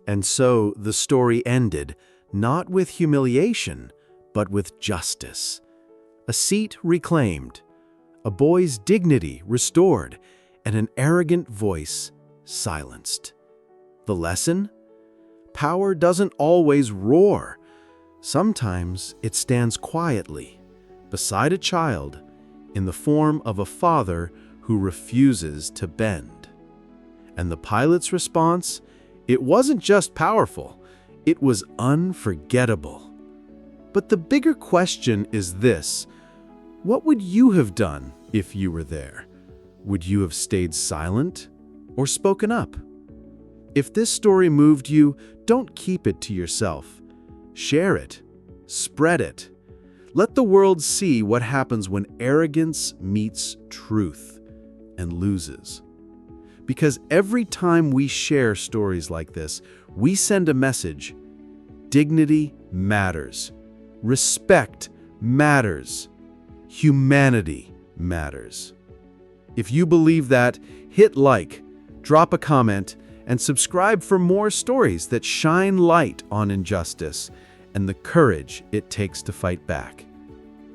And so the story ended, not with humiliation, but with justice. A seat reclaimed, a boy's dignity restored, and an arrogant voice silenced. The lesson? Power doesn't always roar. Sometimes it stands quietly, beside a child, in the form of a father who refuses to bend. And the pilot's response? It wasn't just powerful, it was unforgettable. But the bigger question is this: what would you have done if you were there? Would you have stayed silent or spoken up? If this story moved you, don't keep it to yourself. Share it. Spread it. Let the world see what happens when arrogance meets truth and loses. Because every time we share stories like this, we send a message. Dignity matters. Respect matters. Humanity matters. If you believe that, hit like, drop a comment, and subscribe for more stories that shine light on injustice and the courage it takes to fight back.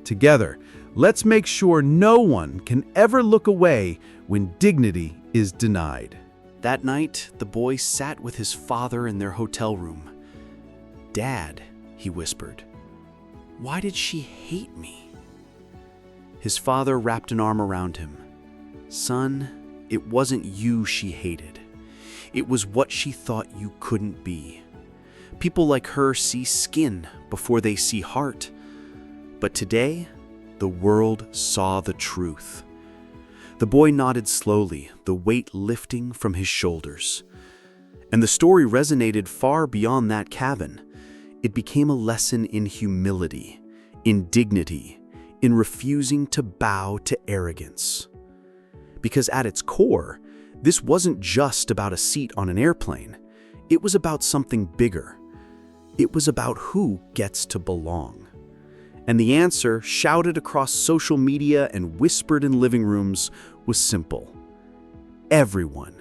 Together, let's make sure no one can ever look away when dignity is denied. That night, the boy sat with his father in their hotel room. "Dad," he whispered, "why did she hate me?" His father wrapped an arm around him. "Son, it wasn't you she hated. It was what she thought you couldn't be. People like her see skin before they see heart. But today, the world saw the truth." The boy nodded slowly, the weight lifting from his shoulders. And the story resonated far beyond that cabin. It became a lesson in humility, in dignity, in refusing to bow to arrogance. Because at its core, this wasn't just about a seat on an airplane. It was about something bigger. It was about who gets to belong. And the answer, shouted across social media and whispered in living rooms, was simple. Everyone.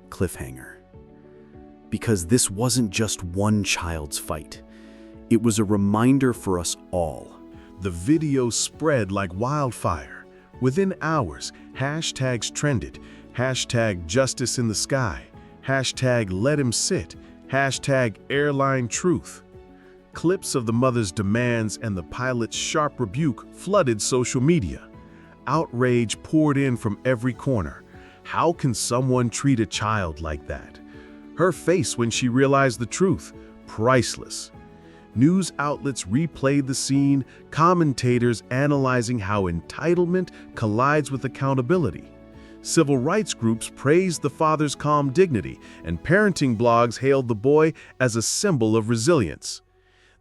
Cliffhanger. Because this wasn't just one child's fight. It was a reminder for us all. The video spread like wildfire. Within hours, hashtags trended. Hashtag justice in the sky. Hashtag let him sit. Hashtag airline truth. Clips of the mother's demands and the pilot's sharp rebuke flooded social media. Outrage poured in from every corner. How can someone treat a child like that? Her face when she realized the truth, priceless. News outlets replayed the scene, commentators analyzing how entitlement collides with accountability. Civil rights groups praised the father's calm dignity, and parenting blogs hailed the boy as a symbol of resilience.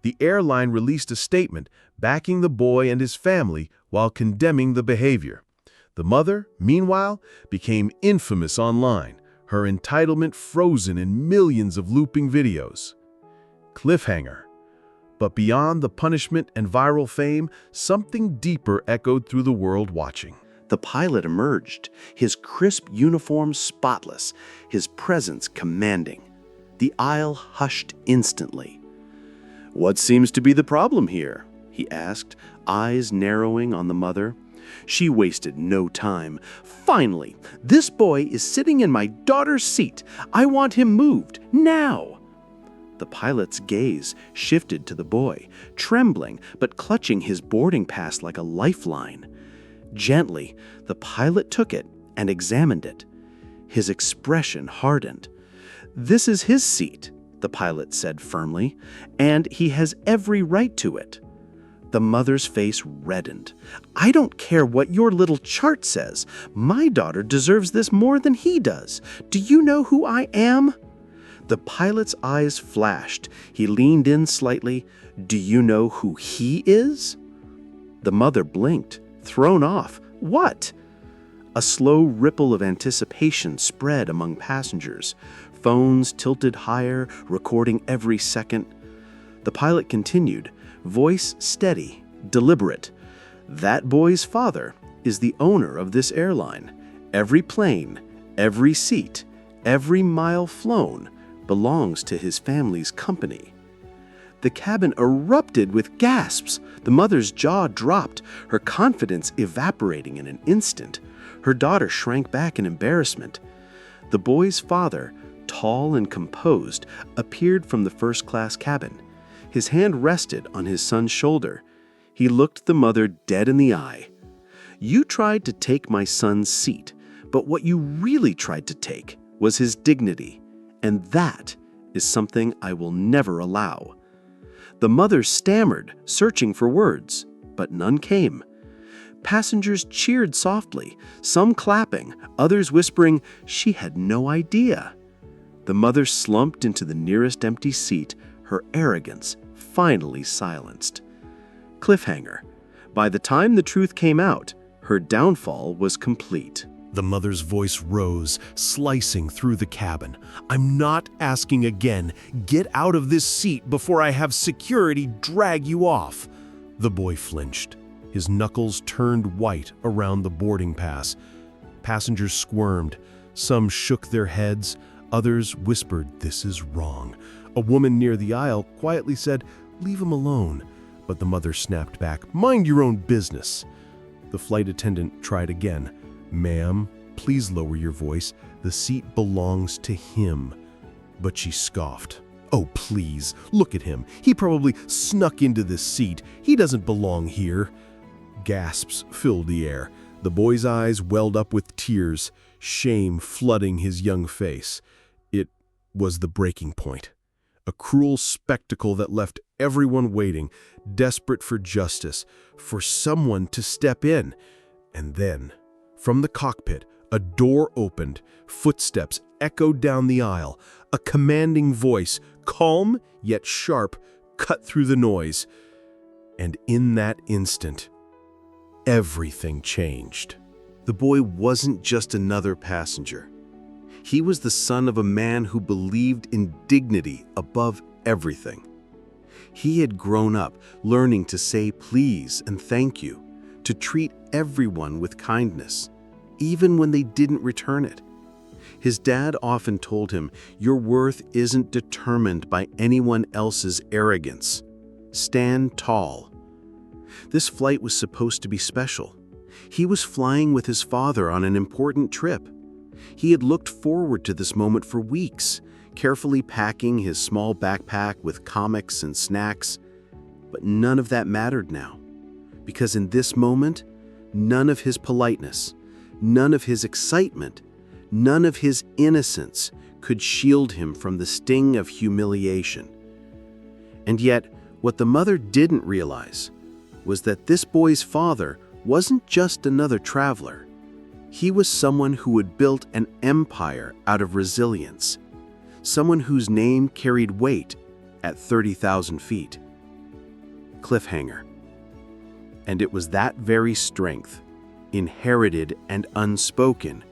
The airline released a statement backing the boy and his family while condemning the behavior. The mother, meanwhile, became infamous online, her entitlement frozen in millions of looping videos. Cliffhanger. But beyond the punishment and viral fame, something deeper echoed through the world watching. The pilot emerged, his crisp uniform spotless, his presence commanding. The aisle hushed instantly. "What seems to be the problem here?" he asked, eyes narrowing on the mother. She wasted no time. "Finally, this boy is sitting in my daughter's seat. I want him moved, now." The pilot's gaze shifted to the boy, trembling but clutching his boarding pass like a lifeline. Gently, the pilot took it and examined it. His expression hardened. "This is his seat," the pilot said firmly, "and he has every right to it." The mother's face reddened. "I don't care what your little chart says. My daughter deserves this more than he does. Do you know who I am?" The pilot's eyes flashed. He leaned in slightly. "Do you know who he is?" The mother blinked, thrown off. "What?" A slow ripple of anticipation spread among passengers. Phones tilted higher, recording every second. The pilot continued, voice steady, deliberate. "That boy's father is the owner of this airline. Every plane, every seat, every mile flown belongs to his family's company. The cabin erupted with gasps. The mother's jaw dropped, her confidence evaporating in an instant. Her daughter shrank back in embarrassment. The boy's father, tall and composed, appeared from the first-class cabin. His hand rested on his son's shoulder. He looked the mother dead in the eye. "You tried to take my son's seat, but what you really tried to take was his dignity, and that is something I will never allow." The mother stammered, searching for words, but none came. Passengers cheered softly, some clapping, others whispering she had no idea. The mother slumped into the nearest empty seat, her arrogance finally silenced. Cliffhanger. By the time the truth came out, her downfall was complete. The mother's voice rose, slicing through the cabin. "I'm not asking again. Get out of this seat before I have security drag you off." The boy flinched. His knuckles turned white around the boarding pass. Passengers squirmed. Some shook their heads. Others whispered, "This is wrong." A woman near the aisle quietly said, "Leave him alone." But the mother snapped back, "Mind your own business." The flight attendant tried again. "Ma'am, please lower your voice. The seat belongs to him." But she scoffed. "Oh, please, look at him. He probably snuck into this seat. He doesn't belong here." Gasps filled the air. The boy's eyes welled up with tears, shame flooding his young face. It was the breaking point. A cruel spectacle that left everyone waiting, desperate for justice, for someone to step in. And then, from the cockpit, a door opened, footsteps echoed down the aisle, a commanding voice, calm yet sharp, cut through the noise. And in that instant, everything changed. The boy wasn't just another passenger. He was the son of a man who believed in dignity above everything. He had grown up learning to say please and thank you, to treat everyone with kindness, even when they didn't return it. His dad often told him, "Your worth isn't determined by anyone else's arrogance. Stand tall." This flight was supposed to be special. He was flying with his father on an important trip. He had looked forward to this moment for weeks, carefully packing his small backpack with comics and snacks. But none of that mattered now, because in this moment, none of his politeness, none of his excitement, none of his innocence could shield him from the sting of humiliation. And yet, what the mother didn't realize was that this boy's father wasn't just another traveler. He was someone who had built an empire out of resilience, someone whose name carried weight at 30,000 feet. Cliffhanger. And it was that very strength, inherited and unspoken,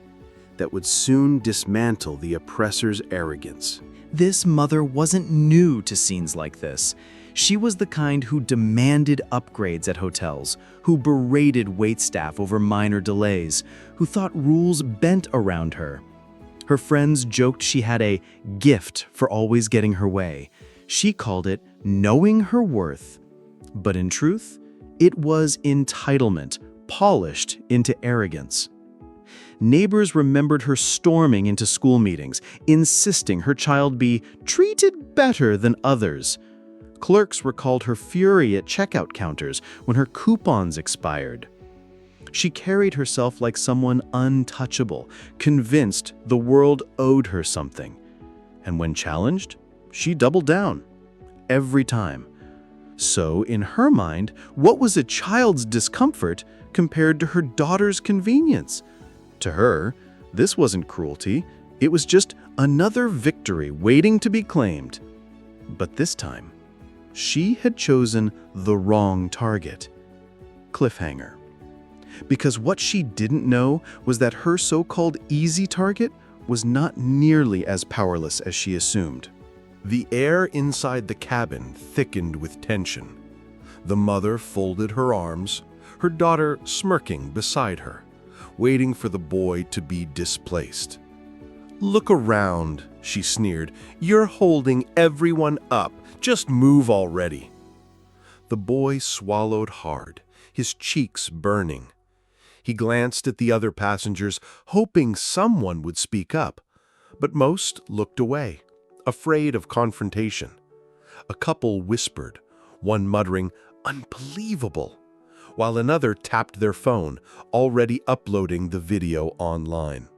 that would soon dismantle the oppressor's arrogance. This mother wasn't new to scenes like this. She was the kind who demanded upgrades at hotels, who berated waitstaff over minor delays, who thought rules bent around her. Her friends joked she had a gift for always getting her way. She called it knowing her worth. But in truth, it was entitlement, polished into arrogance. Neighbors remembered her storming into school meetings, insisting her child be treated better than others. Clerks recalled her fury at checkout counters when her coupons expired. She carried herself like someone untouchable, convinced the world owed her something. And when challenged, she doubled down. Every time. So, in her mind, what was a child's discomfort compared to her daughter's convenience? To her, this wasn't cruelty. It was just another victory waiting to be claimed. But this time, she had chosen the wrong target. Cliffhanger. Because what she didn't know was that her so-called easy target was not nearly as powerless as she assumed. The air inside the cabin thickened with tension. The mother folded her arms, her daughter smirking beside her, waiting for the boy to be displaced. "Look around," she sneered. "You're holding everyone up. Just move already." The boy swallowed hard, his cheeks burning. He glanced at the other passengers, hoping someone would speak up, but most looked away, afraid of confrontation. A couple whispered, one muttering, "Unbelievable," while another tapped their phone, already uploading the video online.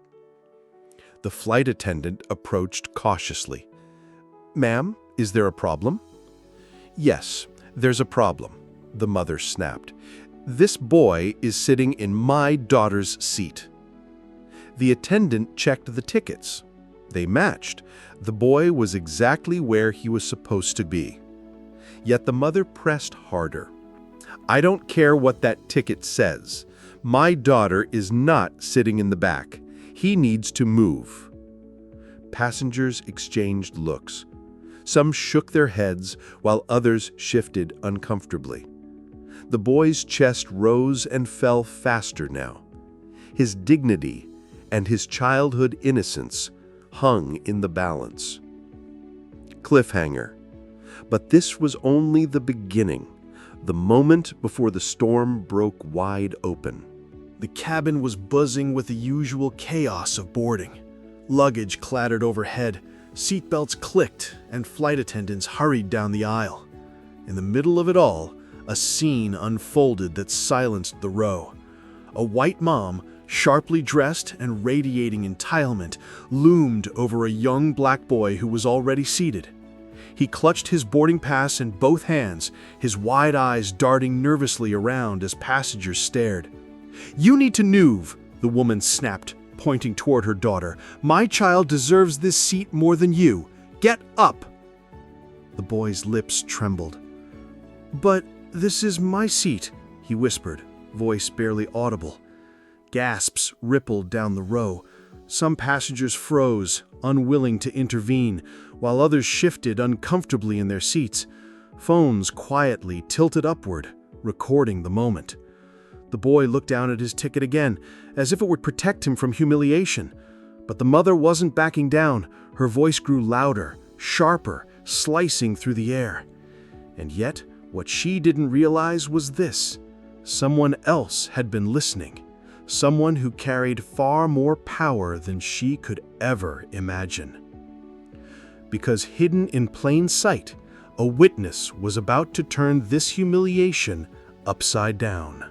The flight attendant approached cautiously. "Ma'am, is there a problem?" "Yes, there's a problem," the mother snapped. "This boy is sitting in my daughter's seat." The attendant checked the tickets. They matched. The boy was exactly where he was supposed to be. Yet the mother pressed harder. "I don't care what that ticket says. My daughter is not sitting in the back. He needs to move." Passengers exchanged looks. Some shook their heads while others shifted uncomfortably. The boy's chest rose and fell faster now. His dignity and his childhood innocence hung in the balance. Cliffhanger. But this was only the beginning, the moment before the storm broke wide open. The cabin was buzzing with the usual chaos of boarding. Luggage clattered overhead, seatbelts clicked, and flight attendants hurried down the aisle. In the middle of it all, a scene unfolded that silenced the row. A white mom, sharply dressed and radiating entitlement, loomed over a young black boy who was already seated. He clutched his boarding pass in both hands, his wide eyes darting nervously around as passengers stared. "You need to move," the woman snapped, pointing toward her daughter. "My child deserves this seat more than you. Get up!" The boy's lips trembled. "But this is my seat," he whispered, voice barely audible. Gasps rippled down the row. Some passengers froze, unwilling to intervene, while others shifted uncomfortably in their seats. Phones quietly tilted upward, recording the moment. The boy looked down at his ticket again, as if it would protect him from humiliation. But the mother wasn't backing down. Her voice grew louder, sharper, slicing through the air. And yet, what she didn't realize was this: someone else had been listening. Someone who carried far more power than she could ever imagine. Because hidden in plain sight, a witness was about to turn this humiliation upside down.